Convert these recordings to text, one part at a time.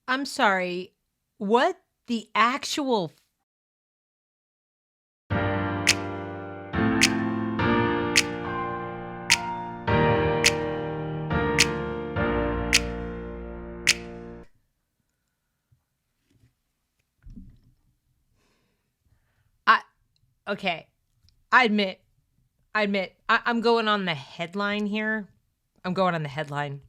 I'm sorry. What the actual I okay. I admit. I'm going on the headline here. I'm going on the headline.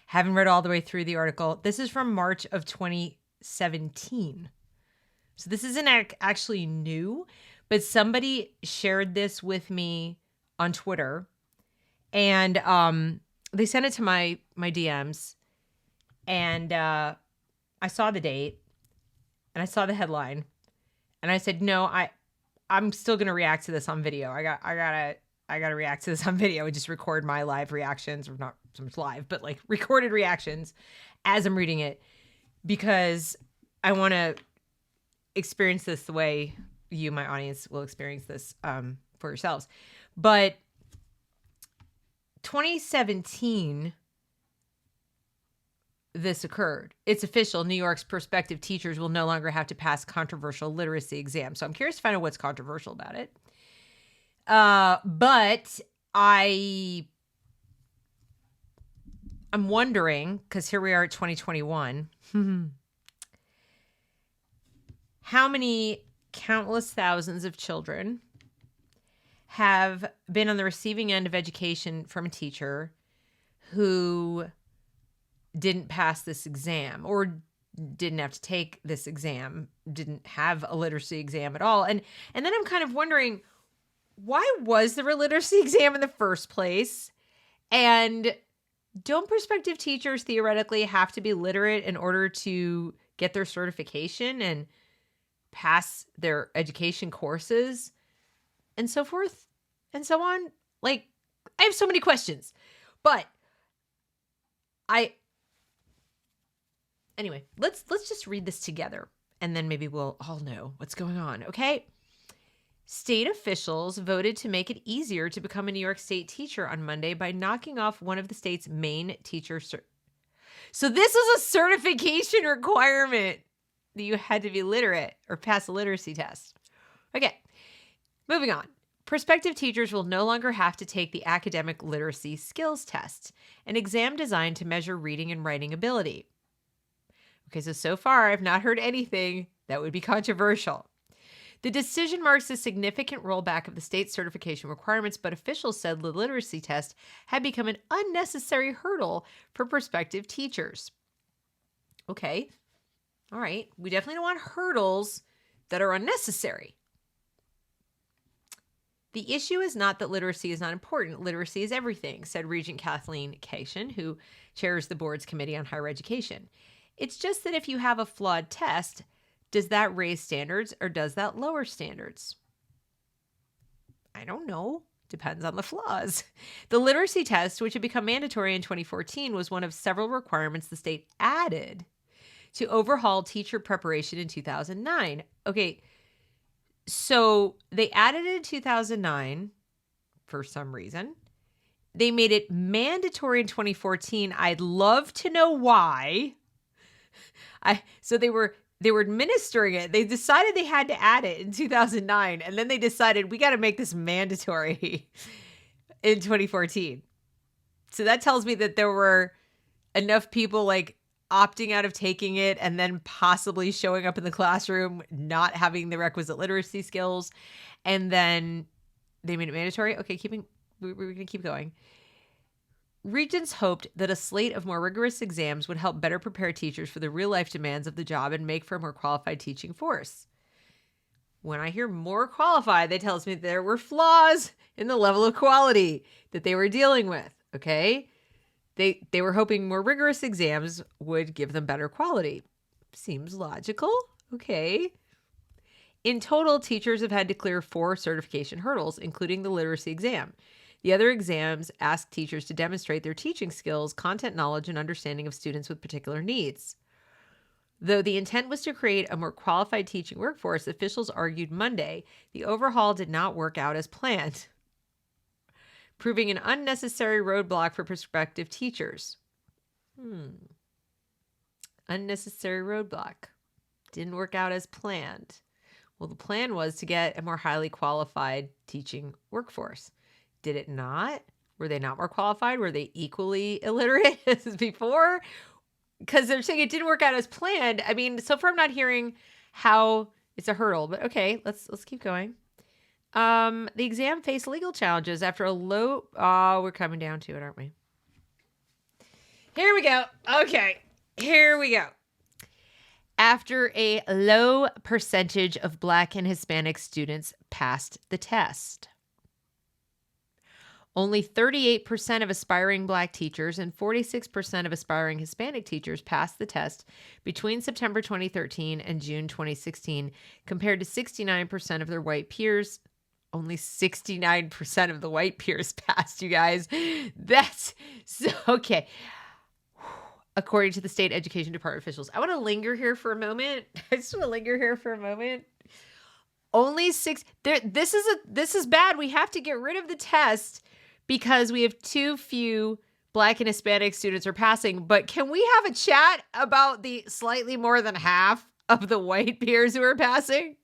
Haven't read all the way through the article. This is from March of 2017. So this isn't actually new, but somebody shared this with me on Twitter, and they sent it to my DMs, and I saw the date, and I saw the headline, and I said, no, I'm still gonna react to this on video. I gotta react to this on video and just record my live reactions, or not so much live, but like recorded reactions as I'm reading it, because I want to experience this the way you, my audience, will experience this for yourselves. But 2017, this occurred. It's official. New York's prospective teachers will no longer have to pass controversial literacy exams. So I'm curious to find out what's controversial about it. But I'm wondering, because here we are at 2021, how many countless thousands of children have been on the receiving end of education from a teacher who didn't pass this exam, or didn't have to take this exam, didn't have a literacy exam at all. And then I'm kind of wondering, why was there a literacy exam in the first place? And don't prospective teachers theoretically have to be literate in order to get their certification and pass their education courses and so forth and so on? Like, I have so many questions, but anyway, let's just read this together, and then maybe we'll all know what's going on. Okay. State officials voted to make it easier to become a New York State teacher on Monday by knocking off one of the state's main teacher. So this was a certification requirement that you had to be literate or pass a literacy test. Okay, moving on. Prospective teachers will no longer have to take the academic literacy skills test, an exam designed to measure reading and writing ability. Okay, so far I've not heard anything that would be controversial. The decision marks a significant rollback of the state certification requirements, but officials said the literacy test had become an unnecessary hurdle for prospective teachers. Okay, all right. We definitely don't want hurdles that are unnecessary. The issue is not that literacy is not important. Literacy is everything, said Regent Kathleen Cation, who chairs the board's Committee on Higher Education. It's just that if you have a flawed test, does that raise standards or does that lower standards? I don't know. Depends on the flaws. The literacy test, which had become mandatory in 2014, was one of several requirements the state added to overhaul teacher preparation in 2009. Okay, so they added it in 2009 for some reason. They made it mandatory in 2014. I'd love to know why. So they were administering it. They decided they had to add it in 2009, and then they decided we got to make this mandatory in 2014. So that tells me that there were enough people like opting out of taking it and then possibly showing up in the classroom not having the requisite literacy skills, and then they made it mandatory. Okay, we're going to keep going. Regents hoped that a slate of more rigorous exams would help better prepare teachers for the real-life demands of the job and make for a more qualified teaching force. When I hear more qualified, that tells me there were flaws in the level of quality that they were dealing with, okay? They were hoping more rigorous exams would give them better quality. Seems logical, okay? In total, teachers have had to clear 4 certification hurdles, including the literacy exam. The other exams ask teachers to demonstrate their teaching skills, content knowledge, and understanding of students with particular needs. Though the intent was to create a more qualified teaching workforce, officials argued Monday the overhaul did not work out as planned, proving an unnecessary roadblock for prospective teachers. Unnecessary roadblock. Didn't work out as planned. Well, the plan was to get a more highly qualified teaching workforce. Did it not? Were they not more qualified? Were they equally illiterate as before? Because they're saying it didn't work out as planned. I mean, so far I'm not hearing how it's a hurdle, but okay, let's keep going. The exam faced legal challenges after a low... Oh, we're coming down to it, aren't we? Here we go. Okay, here we go. After a low percentage of Black and Hispanic students passed the test. Only 38% of aspiring Black teachers and 46% of aspiring Hispanic teachers passed the test between September 2013 and June 2016, compared to 69% of their white peers. Only 69% of the white peers passed, you guys. That's so okay. According to the state education department officials. I want to linger here for a moment. Only six. This is bad. We have to get rid of the test because we have too few Black and Hispanic students are passing. But can we have a chat about the slightly more than half of the white peers who are passing?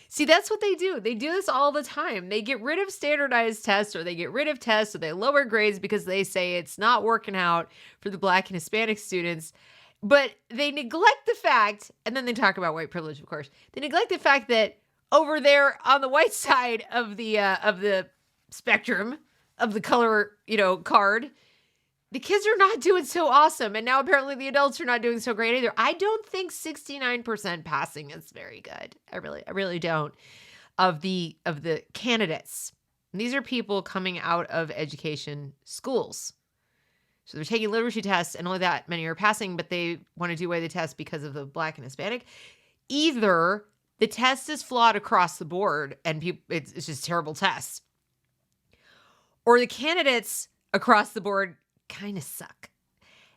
See, that's what they do. They do this all the time. They get rid of standardized tests, or they get rid of tests, or they lower grades because they say it's not working out for the Black and Hispanic students. But they neglect the fact, and then they talk about white privilege, of course. They neglect the fact that over there on the white side of the spectrum of the color, card, the kids are not doing so awesome. And now apparently the adults are not doing so great either. I don't think 69% passing is very good. I really don't. Of the candidates. And these are people coming out of education schools. So they're taking literacy tests and only that many are passing, but they want to do away the test because of the Black and Hispanic. Either the test is flawed across the board and it's just terrible tests, or the candidates across the board kind of suck.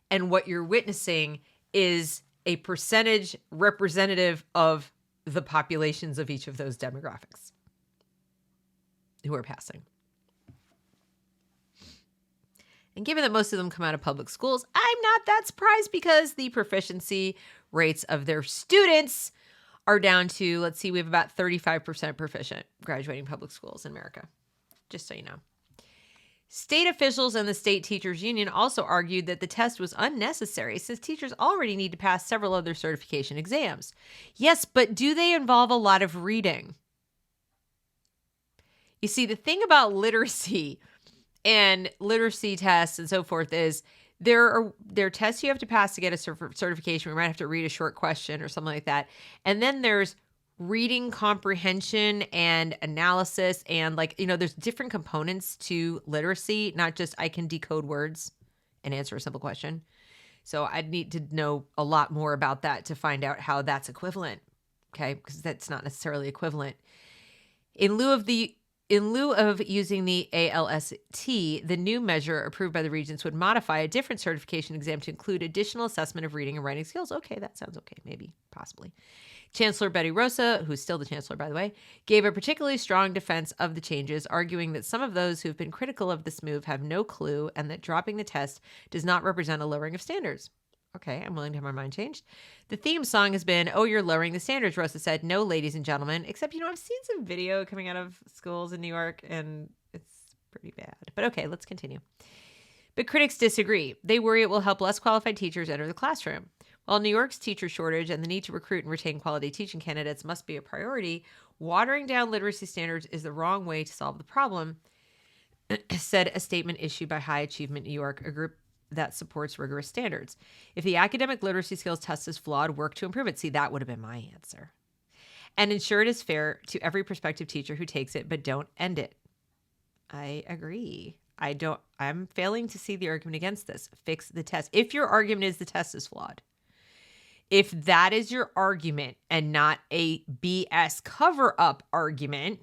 And what you're witnessing is a percentage representative of the populations of each of those demographics who are passing. And given that most of them come out of public schools, I'm not that surprised because the proficiency rates of their students are down to, let's see, we have about 35% proficient graduating public schools in America, just so you know. State officials and the State Teachers Union also argued that the test was unnecessary since teachers already need to pass several other certification exams. Yes, but do they involve a lot of reading? You see, the thing about literacy and literacy tests and so forth is there are tests you have to pass to get a certification. We might have to read a short question or something like that. And then there's reading comprehension and analysis, and there's different components to literacy, not just I can decode words and answer a simple question. So I'd need to know a lot more about that to find out how that's equivalent, okay? Because that's not necessarily equivalent. In lieu of using the ALST, the new measure approved by the regents would modify a different certification exam to include additional assessment of reading and writing skills. Okay, that sounds okay, maybe, possibly. Chancellor Betty Rosa, who's still the chancellor, by the way, gave a particularly strong defense of the changes, arguing that some of those who've been critical of this move have no clue and that dropping the test does not represent a lowering of standards. Okay, I'm willing to have my mind changed. The theme song has been, "Oh, you're lowering the standards," Rosa said. No, ladies and gentlemen, except, I've seen some video coming out of schools in New York, and it's pretty bad. But okay, let's continue. But critics disagree. They worry it will help less qualified teachers enter the classroom. While New York's teacher shortage and the need to recruit and retain quality teaching candidates must be a priority, watering down literacy standards is the wrong way to solve the problem, said a statement issued by High Achievement New York, a group that supports rigorous standards. If the academic literacy skills test is flawed, work to improve it. See, that would have been my answer. And ensure it is fair to every prospective teacher who takes it, but don't end it. I agree. I'm failing to see the argument against this. Fix the test. If your argument is the test is flawed, if that is your argument and not a BS cover-up argument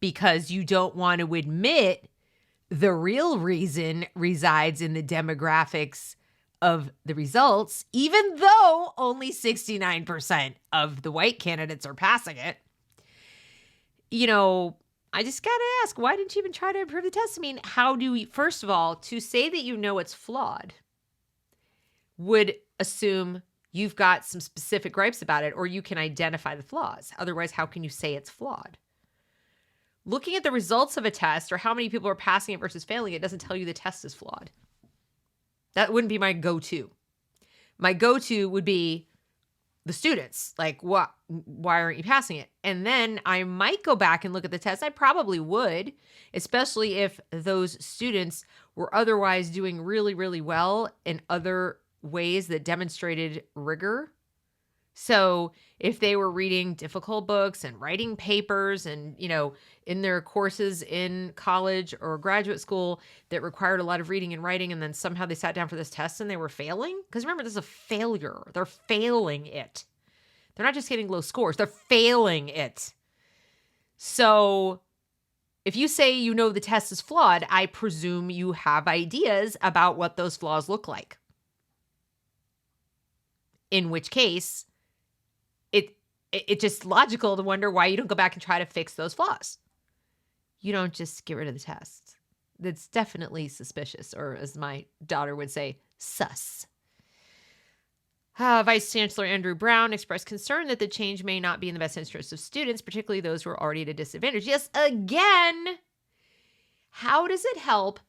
because you don't want to admit the real reason resides in the demographics of the results, even though only 69% of the white candidates are passing it, I just got to ask, why didn't you even try to improve the test? I mean, how do we, first of all, to say that it's flawed would assume you've got some specific gripes about it, or you can identify the flaws. Otherwise, how can you say it's flawed? Looking at the results of a test or how many people are passing it versus failing it doesn't tell you the test is flawed. That wouldn't be my go-to. My go-to would be the students. Like, what? Why aren't you passing it? And then I might go back and look at the test. I probably would, especially if those students were otherwise doing really, really well in other ways that demonstrated rigor. So if they were reading difficult books and writing papers and, in their courses in college or graduate school that required a lot of reading and writing, and then somehow they sat down for this test and they were failing. Because remember, this is a failure. They're failing it. They're not just getting low scores. They're failing it. So if you say the test is flawed, I presume you have ideas about what those flaws look like. In which case, it's just logical to wonder why you don't go back and try to fix those flaws. You don't just get rid of the test. That's definitely suspicious, or as my daughter would say, sus. Vice Chancellor Andrew Brown expressed concern that the change may not be in the best interest of students, particularly those who are already at a disadvantage. Yes, again, how does it help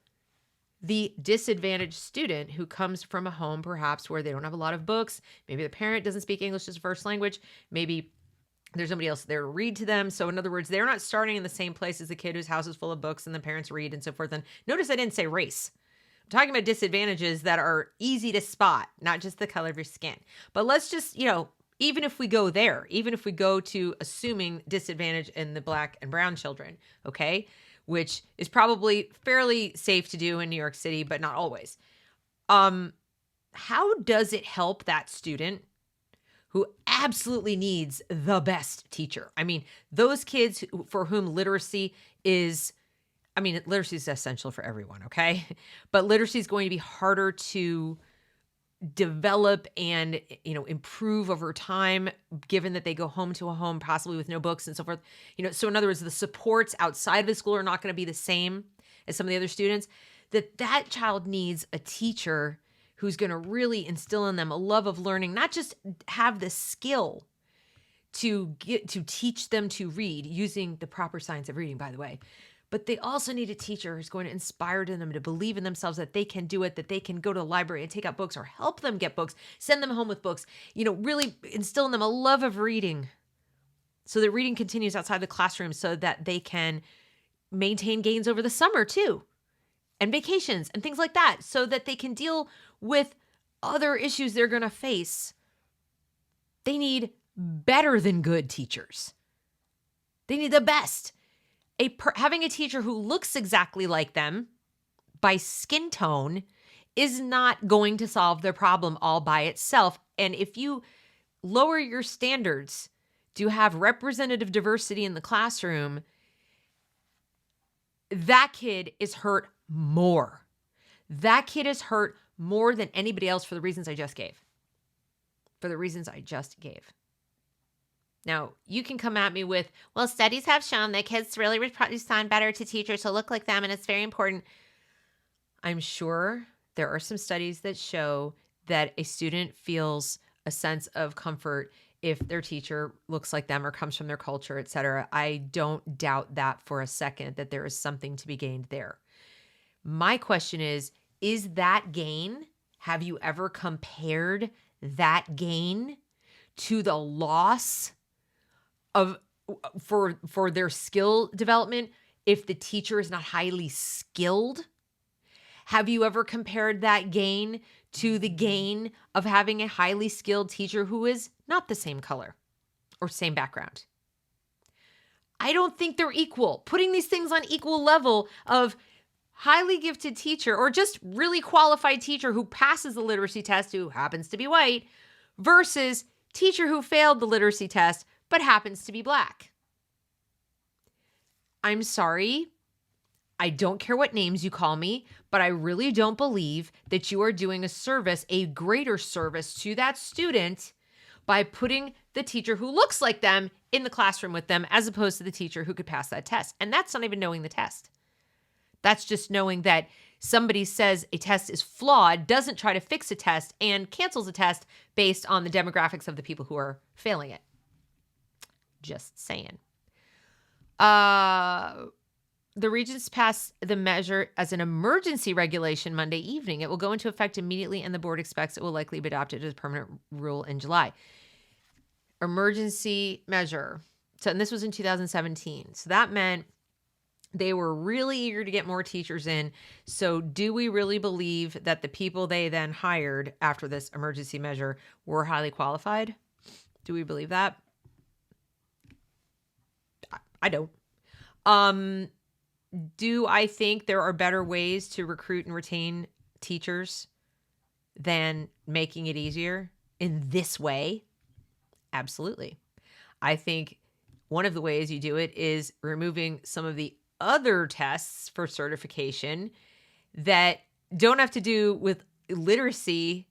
the disadvantaged student who comes from a home perhaps where they don't have a lot of books? Maybe the parent doesn't speak English as a first language. Maybe there's somebody else there to read to them. So in other words, they're not starting in the same place as the kid whose house is full of books and the parents read and so forth. And notice I didn't say race. I'm talking about disadvantages that are easy to spot, not just the color of your skin. But let's just, even if we go there, even if we go to assuming disadvantage in the Black and brown children, okay, which is probably fairly safe to do in New York City, but not always. How does it help that student who absolutely needs the best teacher? I mean, those kids for whom literacy is essential for everyone, okay? But literacy is going to be harder to develop and, improve over time, given that they go home to a home possibly with no books and so forth. So in other words, the supports outside of the school are not going to be the same as some of the other students. That child needs a teacher who's going to really instill in them a love of learning, not just have the skill to teach them to read using the proper science of reading, by the way. But they also need a teacher who's going to inspire them to believe in themselves, that they can do it, that they can go to the library and take out books or help them get books, send them home with books, really instill in them a love of reading so that reading continues outside the classroom so that they can maintain gains over the summer too, and vacations and things like that, so that they can deal with other issues they're going to face. They need better than good teachers. They need the best. Having a teacher who looks exactly like them by skin tone is not going to solve their problem all by itself. And if you lower your standards to have representative diversity in the classroom, that kid is hurt more. That kid is hurt more than anybody else for the reasons I just gave. Now, you can come at me with, well, studies have shown that kids really respond better to teachers who look like them, and it's very important. I'm sure there are some studies that show that a student feels a sense of comfort if their teacher looks like them or comes from their culture, et cetera. I don't doubt that for a second, that there is something to be gained there. My question is that gain, have you ever compared that gain to the loss for their skill development if the teacher is not highly skilled? Have you ever compared that gain to the gain of having a highly skilled teacher who is not the same color or same background? I don't think they're equal. Putting these things on equal level of highly gifted teacher or just really qualified teacher who passes the literacy test who happens to be white versus teacher who failed the literacy test but happens to be Black. I'm sorry. I don't care what names you call me, but I really don't believe that you are doing a greater service to that student by putting the teacher who looks like them in the classroom with them as opposed to the teacher who could pass that test. And that's not even knowing the test. That's just knowing that somebody says a test is flawed, doesn't try to fix a test, and cancels a test based on the demographics of the people who are failing it. Just saying. The regents passed the measure as an emergency regulation Monday evening. It will go into effect immediately, and the board expects it will likely be adopted as a permanent rule in July. Emergency measure. So, and this was in 2017. So that meant they were really eager to get more teachers in. So do we really believe that the people they then hired after this emergency measure were highly qualified? Do we believe that? I don't. Do I think there are better ways to recruit and retain teachers than making it easier in this way? Absolutely. I think one of the ways you do it is removing some of the other tests for certification that don't have to do with literacy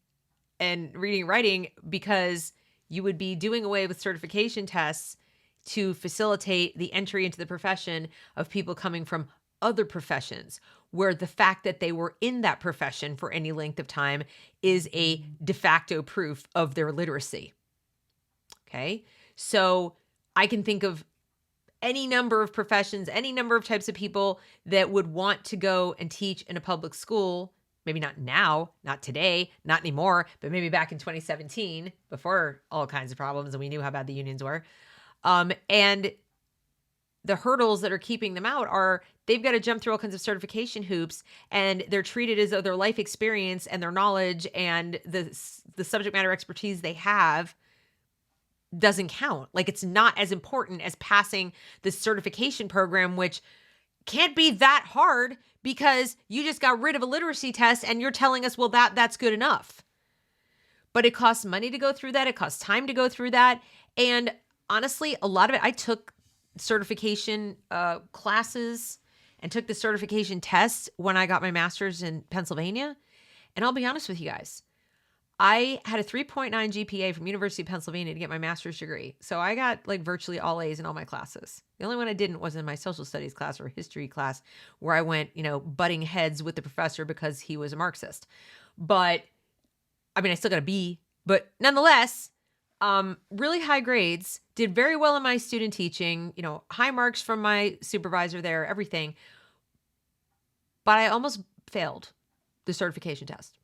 and reading and writing, because you would be doing away with certification tests to facilitate the entry into the profession of people coming from other professions, where the fact that they were in that profession for any length of time is a de facto proof of their literacy. Okay. So I can think of any number of professions, any number of types of people that would want to go and teach in a public school. Maybe not now, not today, not anymore, but maybe back in 2017, before all kinds of problems and we knew how bad the unions were. And the hurdles that are keeping them out are they've got to jump through all kinds of certification hoops, and they're treated as though their life experience and their knowledge and the subject matter expertise they have doesn't count. Like, it's not as important as passing the certification program, which can't be that hard because you just got rid of a literacy test and you're telling us, well, that's good enough. But it costs money to go through that. It costs time to go through that. And honestly, a lot of it, I took certification classes and took the certification tests when I got my master's in Pennsylvania. And I'll be honest with you guys, I had a 3.9 GPA from University of Pennsylvania to get my master's degree. So I got like virtually all A's in all my classes. The only one I didn't was in my social studies class or history class, where I went, butting heads with the professor because he was a Marxist. But I mean, I still got a B, but nonetheless, really high grades, did very well in my student teaching, high marks from my supervisor there, everything. But I almost failed the certification test.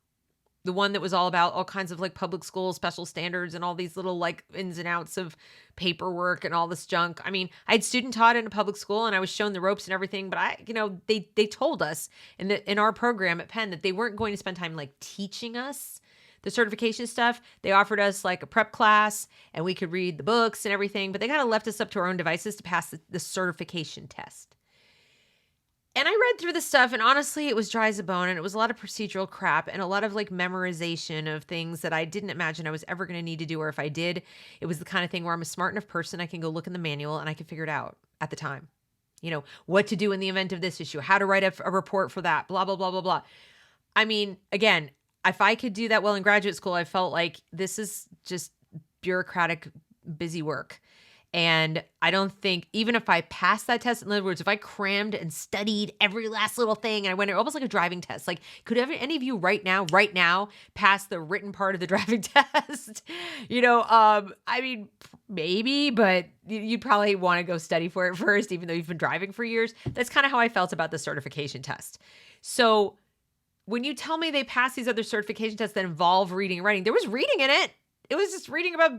The one that was all about all kinds of like public school special standards and all these little like ins and outs of paperwork and all this junk. I mean, I had student taught in a public school and I was shown the ropes and everything, but they told us in our program at Penn that they weren't going to spend time like teaching us the certification stuff. They offered us like a prep class and we could read the books and everything, but they kind of left us up to our own devices to pass the certification test. And I read through the stuff, and honestly, it was dry as a bone, and it was a lot of procedural crap and a lot of like memorization of things that I didn't imagine I was ever going to need to do, or if I did, it was the kind of thing where I'm a smart enough person, I can go look in the manual and I can figure it out at the time. What to do in the event of this issue, how to write a report for that, blah, blah, blah, blah, blah. I mean, again, if I could do that well in graduate school, I felt like this is just bureaucratic, busy work. And I don't think, even if I passed that test, in other words, if I crammed and studied every last little thing and I went almost like a driving test, like could any of you right now pass the written part of the driving test? I mean, maybe, but you'd probably want to go study for it first, even though you've been driving for years. That's kind of how I felt about the certification test. So when you tell me they pass these other certification tests that involve reading and writing, there was reading in it. It was just reading about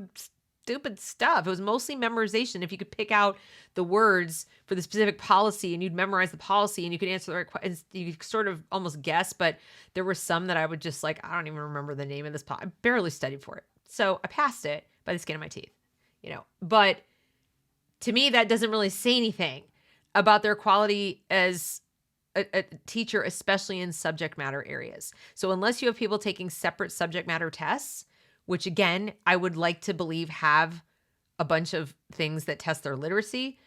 stupid stuff. It was mostly memorization. If you could pick out the words for the specific policy and you'd memorize the policy and you could answer the right questions, you could sort of almost guess, but there were some that I would just like, I don't even remember the name of this I barely studied for it. So I passed it by the skin of my teeth, but to me, that doesn't really say anything about their quality as a teacher, especially in subject matter areas. So unless you have people taking separate subject matter tests, which again, I would like to believe have a bunch of things that test their literacy.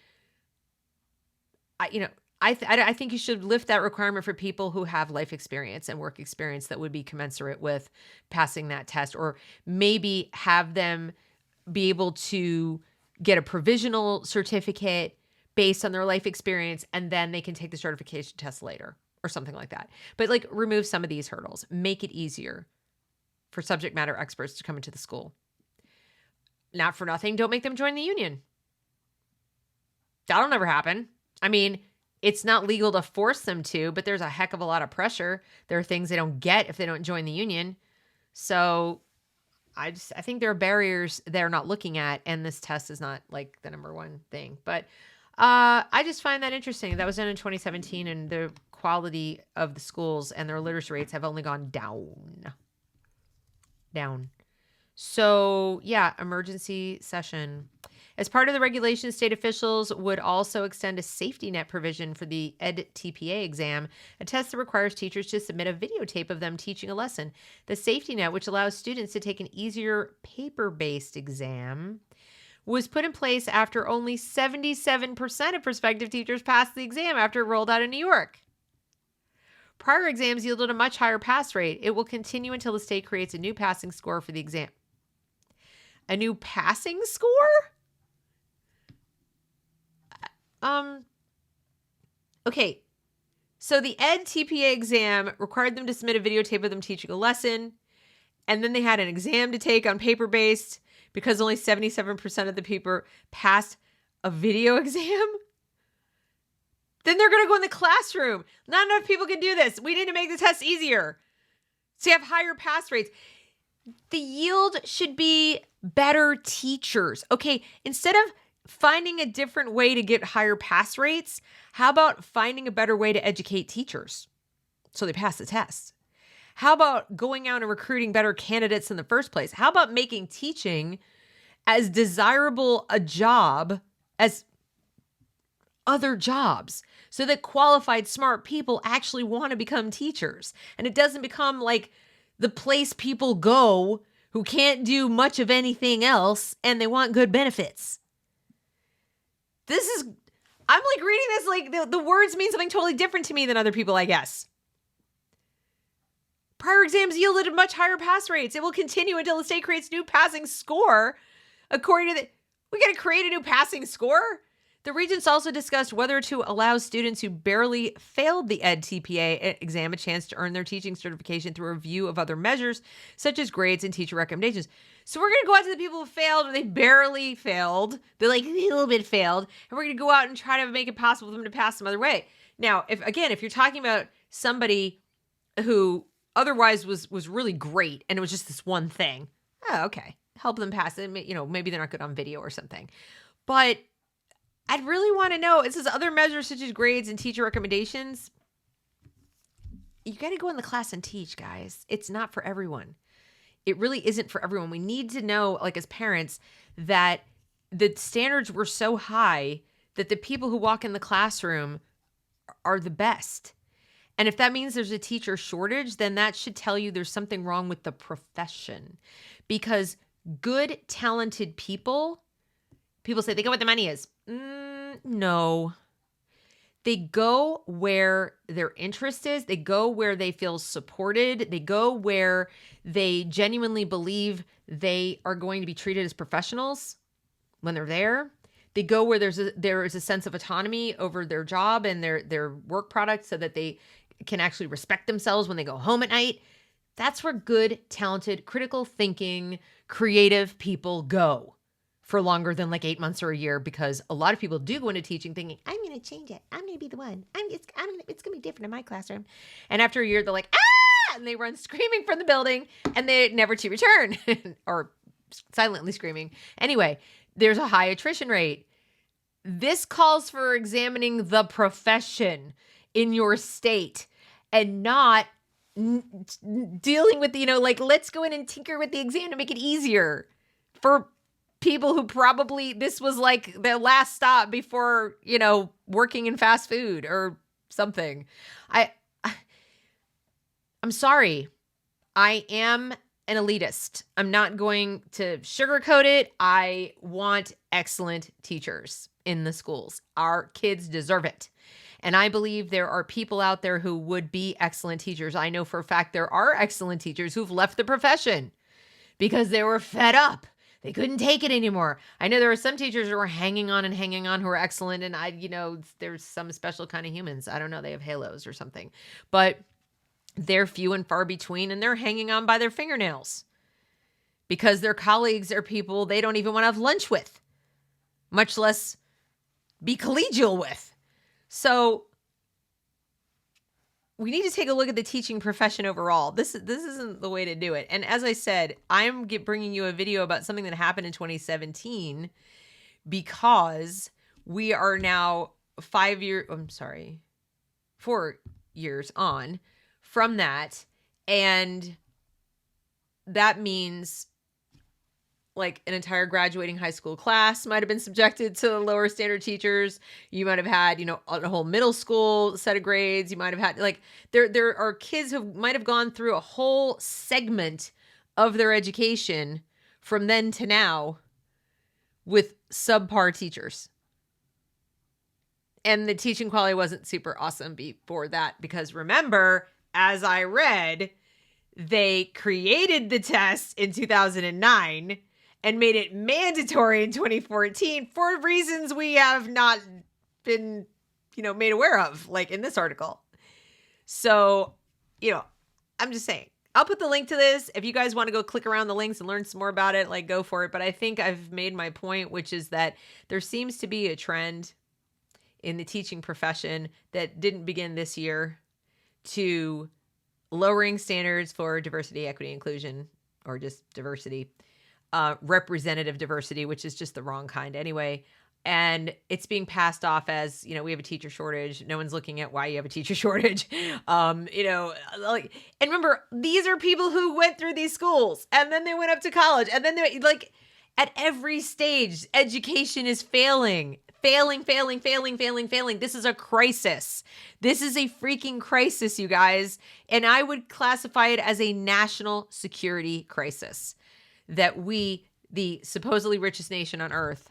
I think you should lift that requirement for people who have life experience and work experience that would be commensurate with passing that test, or maybe have them be able to get a provisional certificate based on their life experience, and then they can take the certification test later or something like that. But like remove some of these hurdles, make it easier for subject matter experts to come into the school. Not for nothing, don't make them join the union. That'll never happen. I mean, it's not legal to force them to, but there's a heck of a lot of pressure. There are things they don't get if they don't join the union. So I think there are barriers they're not looking at, and this test is not like the number one thing. But I just find that interesting. That was done in 2017, and the quality of the schools and their literacy rates have only gone down. So yeah, emergency session. As part of the regulation, state officials would also extend a safety net provision for the EdTPA exam, a test that requires teachers to submit a videotape of them teaching a lesson. The safety net, which allows students to take an easier paper-based exam, was put in place after only 77% of prospective teachers passed the exam after it rolled out in New York. Prior exams yielded a much higher pass rate. It will continue until the state creates a new passing score for the exam. A new passing score? Okay. So the EdTPA exam required them to submit a videotape of them teaching a lesson, and then they had an exam to take on paper-based because only 77% of the people passed a video exam. Then they're going to go in the classroom. Not enough people can do this. We need to make the test easier. So you have higher pass rates. The yield should be better teachers. Okay, instead of finding a different way to get higher pass rates, how about finding a better way to educate teachers so they pass the test? How about going out and recruiting better candidates in the first place? How about making teaching as desirable a job as other jobs so that qualified, smart people actually want to become teachers? And it doesn't become like the place people go who can't do much of anything else and they want good benefits. I'm like reading this like the words mean something totally different to me than other people, I guess. Prior exams yielded much higher pass rates. It will continue until the state creates a new passing score. We got to create a new passing score? The regents also discussed whether to allow students who barely failed the EdTPA exam a chance to earn their teaching certification through a review of other measures, such as grades and teacher recommendations. So we're going to go out to the people who failed, or they barely failed. They like a little bit failed. And we're going to go out and try to make it possible for them to pass some other way. Now, if you're talking about somebody who otherwise was really great and it was just this one thing, oh, okay, help them pass it. Maybe they're not good on video or something. But I'd really want to know, it says other measures such as grades and teacher recommendations. You got to go in the class and teach, guys. It's not for everyone. It really isn't for everyone. We need to know, like as parents, that the standards were so high that the people who walk in the classroom are the best. And if that means there's a teacher shortage, then that should tell you there's something wrong with the profession. Because good, talented people say they go where the money is. No. They go where their interest is. They go where they feel supported. They go where they genuinely believe they are going to be treated as professionals when they're there. They go where there is a sense of autonomy over their job and their work product so that they can actually respect themselves when they go home at night. That's where good, talented, critical thinking, creative people go for longer than like 8 months or a year, because a lot of people do go into teaching thinking, I'm going to change it. I'm going to be the one. It's going to be different in my classroom. And after a year, they're like, ah, and they run screaming from the building and they never to return or silently screaming. Anyway, there's a high attrition rate. This calls for examining the profession in your state and not dealing with, let's go in and tinker with the exam to make it easier for people who probably this was like their last stop before, working in fast food or something. I'm sorry. I am an elitist. I'm not going to sugarcoat it. I want excellent teachers in the schools. Our kids deserve it. And I believe there are people out there who would be excellent teachers. I know for a fact there are excellent teachers who've left the profession because they were fed up. They couldn't take it anymore. I know there were some teachers who were hanging on who were excellent. And there's some special kind of humans. I don't know. They have halos or something, but they're few and far between, and they're hanging on by their fingernails because their colleagues are people they don't even want to have lunch with, much less be collegial with. So we need to take a look at the teaching profession overall. This isn't the way to do it. And as I said, I'm bringing you a video about something that happened in 2017 because we are now 4 years on from that. And that means like an entire graduating high school class might have been subjected to lower standard teachers. You might have had, a whole middle school set of grades. You might have had there are kids who might have gone through a whole segment of their education from then to now with subpar teachers. And the teaching quality wasn't super awesome before that because remember, as I read, they created the test in 2009 and made it mandatory in 2014 for reasons we have not been, made aware of, like in this article. So, I'm just saying, I'll put the link to this. If you guys want to go click around the links and learn some more about it, go for it. But I think I've made my point, which is that there seems to be a trend in the teaching profession that didn't begin this year to lowering standards for diversity, equity, inclusion, or just diversity. Representative diversity, which is just the wrong kind anyway. And it's being passed off as, we have a teacher shortage. No one's looking at why you have a teacher shortage. And remember, these are people who went through these schools and then they went up to college and then they at every stage, education is failing. Failing. This is a crisis. This is a freaking crisis, you guys. And I would classify it as a national security crisis. That we, the supposedly richest nation on earth,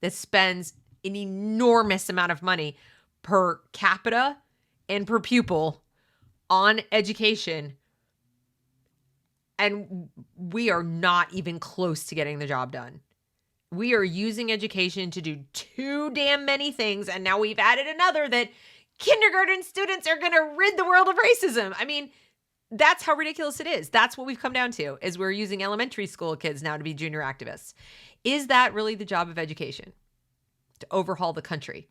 that spends an enormous amount of money per capita and per pupil on education, and we are not even close to getting the job done. We are using education to do too damn many things, and now we've added another that kindergarten students are going to rid the world of racism. I mean, that's how ridiculous it is. That's what we've come down to, is we're using elementary school kids now to be junior activists. Is that really the job of education? To overhaul the country?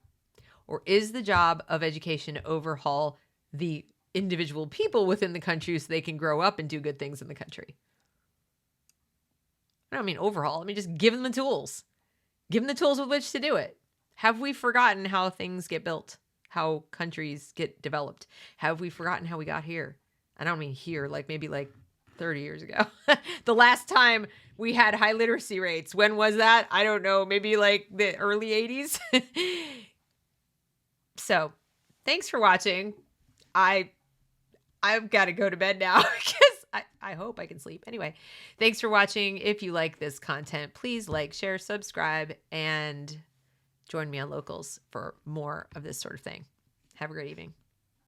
Or is the job of education to overhaul the individual people within the country so they can grow up and do good things in the country? I don't mean overhaul. I mean just give them the tools. Give them the tools with which to do it. Have we forgotten how things get built? How countries get developed? Have we forgotten how we got here? I don't mean here, maybe 30 years ago. The last time we had high literacy rates, when was that? I don't know, maybe the early 80s. So, thanks for watching. I've got to go to bed now because I hope I can sleep. Anyway, thanks for watching. If you like this content, please share, subscribe, and join me on Locals for more of this sort of thing. Have a great evening.